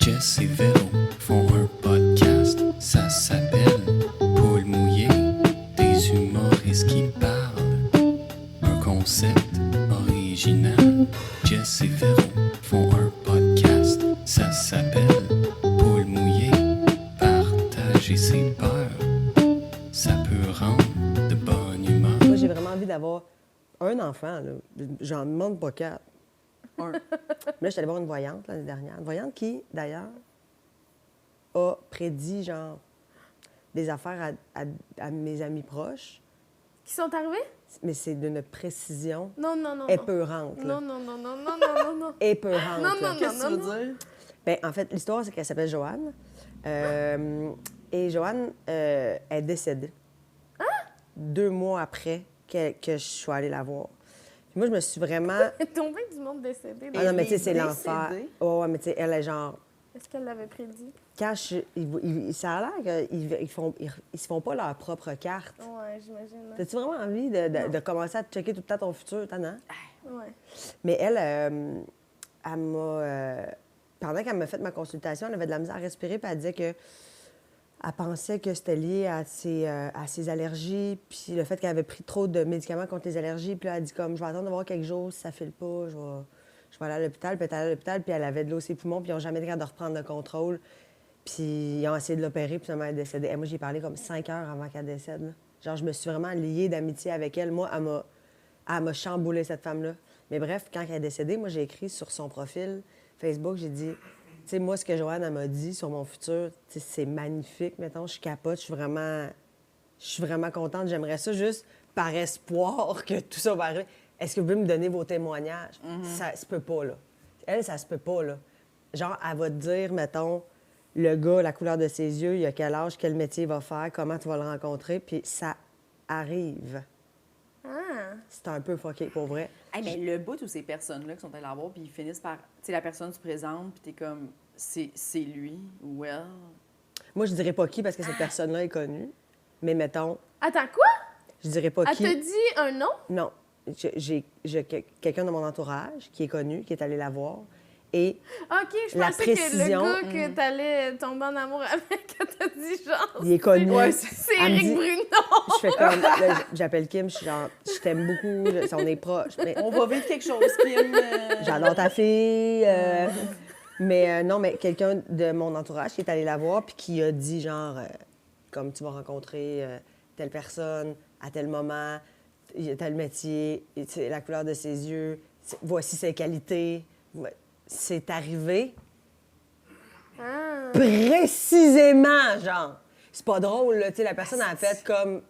Jess et Véro font un podcast, ça s'appelle Paul mouillé, des humoristes qui parlent. Un concept original. Jess et Véro font un podcast, ça s'appelle Paul mouillé, partager ses peurs, ça peut rendre de bonne humeur. Moi, j'ai vraiment envie d'avoir un enfant, là. J'en demande pas quatre. Un. Mais là, je suis allée voir une voyante l'année dernière. Une voyante qui, d'ailleurs, a prédit, genre, des affaires à mes amis proches. Qui sont arrivés? Mais c'est d'une précision Non. épeurante, là. Non. Épeurante, Non, là. non. Qu'est-ce que tu veux dire? Bien, en fait, l'histoire, c'est qu'elle s'appelle Joanne. Et Joanne est décédée. 2 mois après que je sois allée la voir. Puis moi, je me suis vraiment... Il y a tombé du monde décédé. Ah non, mais tu sais, est c'est l'enfer. décédée? Ouais, mais tu sais, elle est genre... Est-ce qu'elle l'avait prédit? Quand ça a l'air qu'ils se font pas leur propre carte. Ouais, j'imagine. T'as-tu vraiment envie de commencer à checker tout le temps ton futur, non? Ouais. Mais elle m'a... pendant qu'elle m'a fait ma consultation, elle avait de la misère à respirer, puis elle disait que elle pensait que c'était lié à ses allergies, puis le fait qu'elle avait pris trop de médicaments contre les allergies. Puis là, elle dit comme, je vais attendre de voir quelque chose, si ça file pas, je vais aller à l'hôpital. Puis elle est allée à l'hôpital, puis elle avait de l'eau ses poumons, puis ils n'ont jamais été capables de reprendre le contrôle. Puis ils ont essayé de l'opérer, puis finalement, elle est décédée. Et moi, j'ai parlé comme 5 heures avant qu'elle décède, là. Genre, je me suis vraiment liée d'amitié avec elle. Moi, elle m'a chamboulé, cette femme-là. Mais bref, quand elle est décédée, moi, j'ai écrit sur son profil Facebook, j'ai dit... Tu sais, moi, ce que Joanne elle m'a dit sur mon futur, tu sais, c'est magnifique. Mettons, je capote, je suis vraiment contente. J'aimerais ça juste par espoir que tout ça va arriver. Est-ce que vous pouvez me donner vos témoignages? Ça se peut pas, là. Elle, ça se peut pas, là. Genre, elle va te dire, mettons, le gars, la couleur de ses yeux, il a quel âge, quel métier il va faire, comment tu vas le rencontrer, puis ça arrive. Ah! C'est un peu fucké, pour vrai. Hey, mais le bout où ces personnes-là qui sont allées la voir, puis ils finissent par... Tu sais, la personne se présente, puis t'es comme, c'est lui ou elle. Moi, je dirais pas qui, parce que cette personne-là est connue. Mais mettons, Attends, quoi? je dirais pas Elle qui. t'a dit un nom? Non. J'ai quelqu'un de mon entourage qui est connu, qui est allé la voir. Et OK, je La pensais précision. que le gars que t'allais tomber en amour avec, elle t'a dit genre... il est connu. Ouais, C'est Elle me Éric dit- Bruno! Je fais comme. Là, j'appelle Kim, je suis genre, je t'aime beaucoup, on est proches. Mais On va vivre quelque chose, Kim. j'adore ta fille. Mais non, mais quelqu'un de mon entourage qui est allé la voir puis qui a dit genre, comme tu vas rencontrer telle personne à tel moment, il y a tel métier, et, tu sais, la couleur de ses yeux, voici ses qualités. Ouais. C'est arrivé Ah! précisément, genre. C'est pas drôle, là, tu sais, la personne a fait comme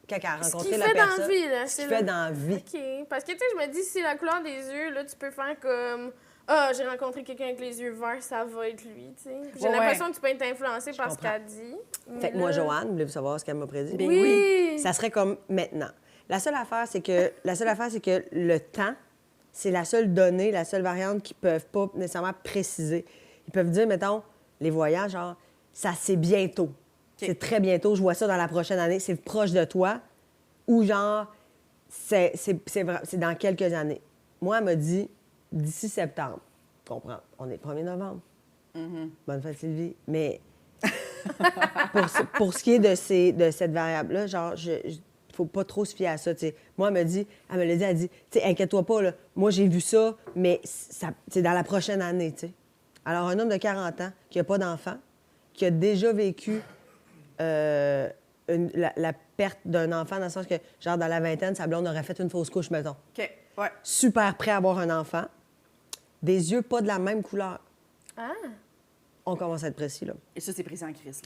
quand elle a Ce rencontré qu'il la fait dans la personne. vie, là. Ce c'est qu'il là. fait dans la vie. OK. Parce que, tu sais, je me dis, si la couleur des yeux, là, tu peux faire comme... Ah, j'ai rencontré quelqu'un avec les yeux verts, ça va être lui, tu sais. J'ai Ouais, l'impression que tu peux être influencé par ce comprends. qu'elle dit. mais Fait que moi, là- Joanne, voulez-vous savoir ce qu'elle m'a prédit? Ben Oui! Ça serait comme maintenant. La seule affaire, c'est que le temps, c'est la seule donnée, la seule variante qu'ils peuvent pas nécessairement préciser. Ils peuvent dire, mettons, les voyages, genre, ça c'est bientôt. C'est très bientôt, je vois ça dans la prochaine année, c'est proche de toi. Ou genre, c'est dans quelques années. Moi, elle m'a dit d'ici septembre. Tu comprends? On est le 1er novembre. Bonne fête, Sylvie. Mais pour ce qui est de cette variable-là, genre, faut pas trop se fier à ça, tu sais. Moi, elle me l'a dit, elle dit, tu sais, inquiète-toi pas, là. Moi, j'ai vu ça, mais c'est dans la prochaine année, tu sais. Alors, un homme de 40 ans qui n'a pas d'enfant, qui a déjà vécu la perte d'un enfant, dans le sens que, genre, dans la vingtaine, sa blonde aurait fait une fausse couche, mettons. OK, ouais. Super prêt à avoir un enfant, des yeux pas de la même couleur. Ah! On commence à être précis, là. Et ça, c'est précis en crise,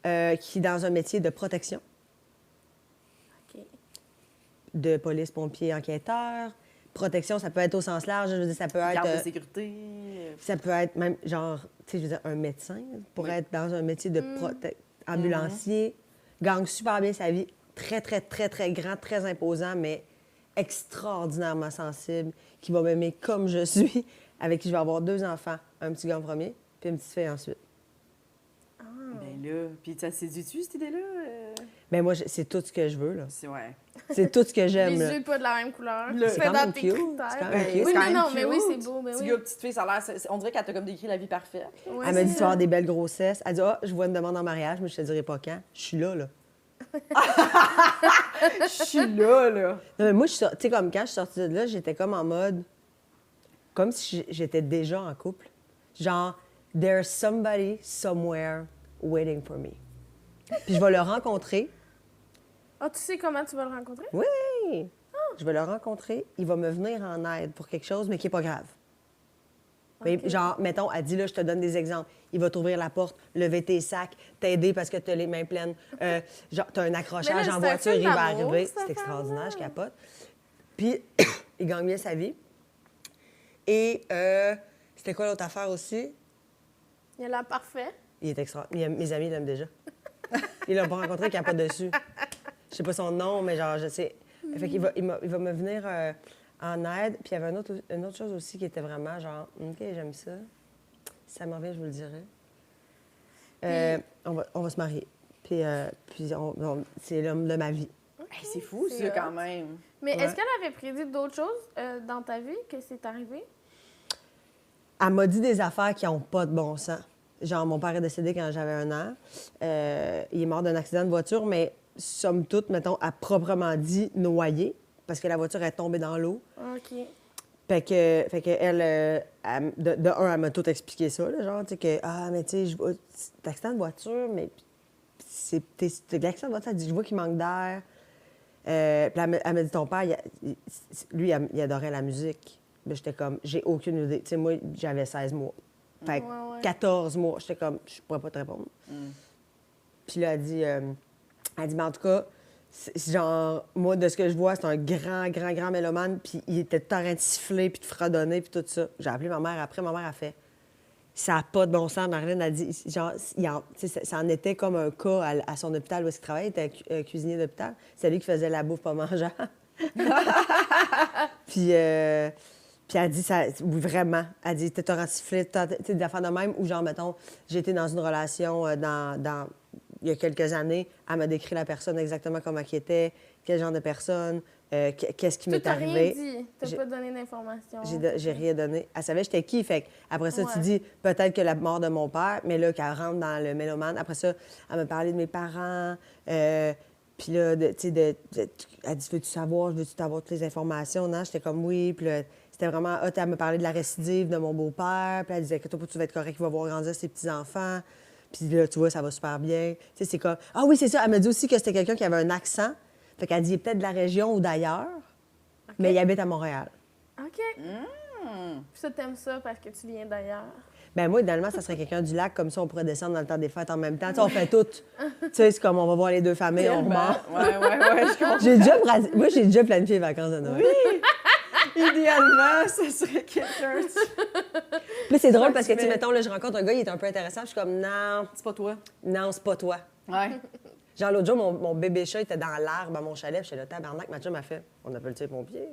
là. Qui est dans un métier de protection, OK. de police, pompier, enquêteur. Protection, ça peut être au sens large. Je veux dire, ça peut être... Garde de sécurité. ça peut être même, genre, tu sais, je veux dire, un médecin pourrait être dans un métier de ambulancier. Gagne super bien sa vie. Très, très, très, très grand, très imposant, mais extraordinairement sensible, qui va m'aimer comme je suis, avec qui je vais avoir 2 enfants. Un petit gars en premier, puis une petite fille ensuite. Ben là, puis ça séduit-tu, cette idée-là? Ben moi, c'est tout ce que je veux, là. C'est ouais. C'est tout ce que j'aime, Les là. yeux pas de la même couleur. Le- Tu C'est fais quand dans même tes cute. critères. C'est quand même Oui, cute. mais quand même non, mais oui, cute. c'est beau, mais Petit oui. gars, petite fille, ça a l'air... On dirait qu'elle t'a comme décrit la vie parfaite. Ouais, Elle m'a dit, c'est tu vas avoir ça. des belles grossesses. Elle dit, ah, je vois une demande en mariage, mais je te dirai pas quand. Je suis là, là. Je suis là. Non, mais moi, tu sais, comme quand je suis sortie de là, j'étais comme en mode... Comme si j'étais déjà en couple. Genre, there's somebody somewhere waiting for me. Puis je vais le rencontrer. Ah, tu sais comment tu vas le rencontrer? Oui! Je vais le rencontrer. Il va me venir en aide pour quelque chose, mais qui n'est pas grave. Mais Ok. genre, mettons, elle dit, là, je te donne des exemples. Il va t'ouvrir la porte, lever tes sacs, t'aider parce que tu as les mains pleines. Genre, tu as un accrochage Mais là, en c'est un voiture, film il va d'amour, arriver. cette C'est extraordinaire, femme-là. je capote. Puis, il gagne bien sa vie. Et c'était quoi l'autre affaire aussi? Il a l'air parfait. Il est extra. Mes amis l'aiment déjà. Ils l'ont pas rencontré, il capote dessus. Je sais pas son nom, mais genre, je sais. Fait qu'il il va me venir en aide. Puis il y avait une autre chose aussi qui était vraiment genre, OK, j'aime ça. Si ça m'en vient, je vous le dirai. On va se marier. Puis c'est l'homme de ma vie. Hey, c'est fou, C'est ça, quand hot. même. Mais Ouais. est-ce qu'elle avait prédit d'autres choses dans ta vie que c'est arrivé? Elle m'a dit des affaires qui n'ont pas de bon sens. Genre, mon père est décédé quand j'avais 1 an. Il est mort d'un accident de voiture, mais somme toute, mettons, à proprement dit, noyé, parce que la voiture est tombée dans l'eau. OK. Fait que elle, de un, elle m'a tout expliqué ça, là, genre, tu sais, que, ah, mais tu sais, c'est accident de voiture, mais c'est l'accident de voiture, elle dit, je vois qu'il manque d'air. Puis elle m'a dit, ton père, lui, il adorait la musique. Ben, j'étais comme, j'ai aucune idée. Tu sais, moi, j'avais 16 mois. Fait que Ouais, ouais. 14 mois, j'étais comme, je pourrais pas te répondre. Puis là, elle dit, mais en tout cas, c'est genre, moi, de ce que je vois, c'est un grand mélomane, puis il était tout en train de siffler, puis de fredonner, puis tout ça. J'ai appelé ma mère après, ma mère a fait, ça n'a pas de bon sens. Marilyn a dit, genre, tu sais, ça en était comme un cas à son hôpital où il travaillait, il était cuisinier d'hôpital. C'est lui qui faisait la bouffe pas mangeable. Puis elle dit, ça, oui, vraiment, elle dit, t'es un sifflé, tu sais, des affaires de même, ou genre, mettons, j'étais dans une relation il y a quelques années, elle m'a décrit la personne exactement comment elle était, quel genre de personne, qu'est-ce qui Tu m'est t'as rien arrivé. dit. T'as J'ai- pas donné d'informations. J'ai rien donné. Elle savait j'étais qui, fait après ça, Ouais. tu dis peut-être que la mort de mon père, mais là, qu'elle rentre dans le mélomane. Après ça, elle m'a parlé de mes parents, puis là, tu sais, elle dit, veux-tu savoir toutes les informations? Non, j'étais comme oui, puis là, c'était vraiment hot. Elle me parlait de la récidive de mon beau-père, puis elle disait que toi, tu vas être correct, il va voir grandir ses petits-enfants. Puis là, tu vois, ça va super bien. Tu sais, c'est comme... Ah oui, c'est ça. Elle m'a dit aussi que c'était quelqu'un qui avait un accent. Fait qu'elle dit, il est peut-être de la région ou d'ailleurs, mais il habite à Montréal. OK. Puis ça, t'aimes ça parce que tu viens d'ailleurs. Ben moi, idéalement, ça serait quelqu'un du lac, comme ça, on pourrait descendre dans le temps des fêtes en même temps. Tu sais, on fait tout. Tu sais, c'est comme on va voir les deux familles, on remonte. Ouais, je comprends. Moi, j'ai déjà planifié les vacances de Noël. Idéalement, ce serait quelqu'un... Puis là, c'est drôle parce que, tu sais, mettons, là, je rencontre un gars, il est un peu intéressant, puis je suis comme, non, C'est pas toi. non, c'est pas toi. Ouais. Genre, l'autre jour, mon bébé chat était dans l'arbre à mon chalet, puis j'étais là, tabarnak, Mathieu m'a fait, on appelle le pompier.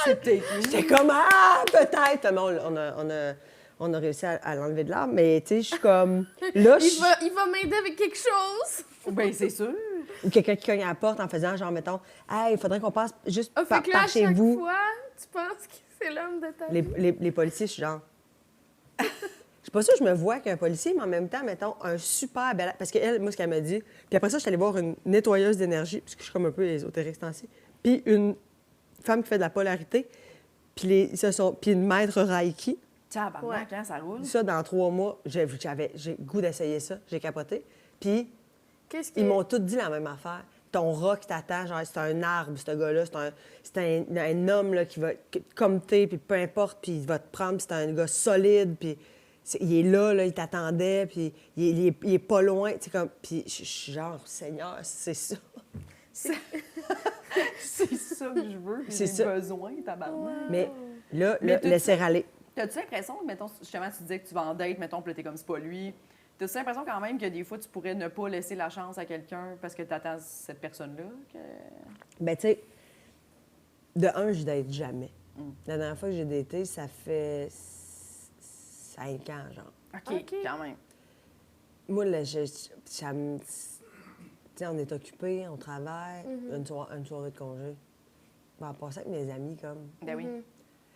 C'est peut-être lui. J'étais comme, ah, peut-être. Mais on a réussi à l'enlever de l'arbre, mais, tu sais, je suis comme, là, Il va m'aider avec quelque chose. Ben, c'est sûr. Ou quelqu'un qui cogne à la porte en faisant, genre, mettons, hey, il faudrait qu'on passe juste Ah, par fait que là, à chez chaque vous. fois, tu penses que c'est l'homme de ta vie. Les policiers, je suis genre. Je suis pas sûre que je me vois qu'un policier, mais en même temps, mettons, un super bel. Parce qu'elle, moi, ce qu'elle m'a dit. Puis après ça, je suis allée voir une nettoyeuse d'énergie, parce que je suis comme un peu ésotérique ce temps-ci. Puis une femme qui fait de la polarité. Puis puis une maître Reiki. Tabarnak, hein, ça roule. Ça, dans 3 mois, j'ai le goût d'essayer ça. J'ai capoté. Puis Qu'est-ce ils que... m'ont tous dit la même affaire. Ton rat qui t'attend, genre, c'est un arbre, ce gars-là. C'est un homme là, qui va, comme t'es, puis peu importe, puis il va te prendre, puis c'est un gars solide, puis il est là, il t'attendait, puis il est pas loin. Tu sais, comme, puis je suis genre, Seigneur, c'est ça. C'est ça que je veux, puis C'est j'ai ça. besoin, tabarnak. Mais là, Mais t'as-tu- laisser aller. T'as-tu l'impression, mettons, justement, tu disais que tu vas en date, mettons, puis là, t'es comme, c'est pas lui. T'as-tu l'impression quand même que des fois, tu pourrais ne pas laisser la chance à quelqu'un parce que t'attends cette personne-là? Que... Ben, tu sais, de un, je date jamais. La dernière fois que j'ai daté, ça fait 5 ans, genre. OK, OK. quand même. Moi, là, ça me... Tu sais, on est occupé, on travaille, une soirée de congé. Ben, en passant avec mes amis, comme... Ben oui.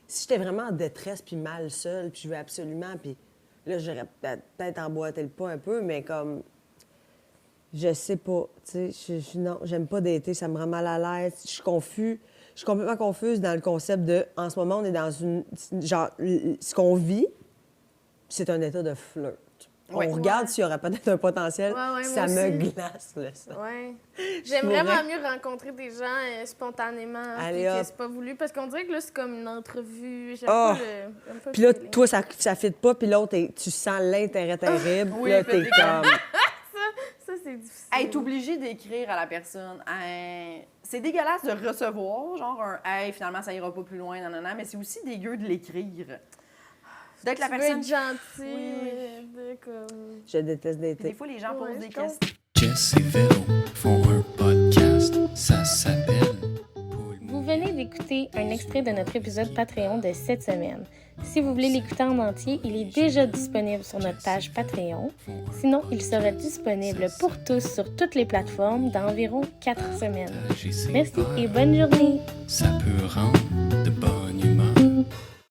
Si j'étais vraiment en détresse puis mal seule, puis je veux absolument, puis là, j'aurais peut-être emboîté le pas un peu, mais comme... Je sais pas, tu sais, non, j'aime pas dater, ça me rend mal à l'aise. Je suis complètement confuse dans le concept de... En ce moment, on est dans une... Genre, ce qu'on vit, c'est un état de flirt. Ouais. On regarde s'il y aurait peut-être un potentiel. Ouais, ça moi me aussi. glace, là, ça. Ouais. J'aime vraiment mieux rencontrer des gens spontanément. Allez, Puis que hop. c'est pas voulu. Parce qu'on dirait que là, c'est comme une entrevue. J'aime Oh. j'aime pas Puis là, le feeling. toi, ça fit pas, puis l'autre, tu sens l'intérêt terrible. Oui, là, puis t'es t'es comme... Ça, c'est difficile. Être obligé d'écrire à la personne, hey, c'est dégueulasse de recevoir, genre un hey, finalement ça ira pas plus loin, nanana, mais c'est aussi dégueu de l'écrire. D'être la Tu veux personne. être gentil, Oui. mais de comme... Je déteste Puis des dater. fois, les gens Ouais, posent des je comprends. questions. Jess et Véro font un podcast, ça s'appelle Poule Vous mouillée. venez d'écouter un extrait de notre épisode Patreon de cette semaine. Si vous voulez l'écouter en entier, il est déjà disponible sur notre page Patreon. Sinon, il sera disponible pour tous sur toutes les plateformes dans environ 4 semaines. Merci et bonne journée! Ça peut rendre de bonne humeur.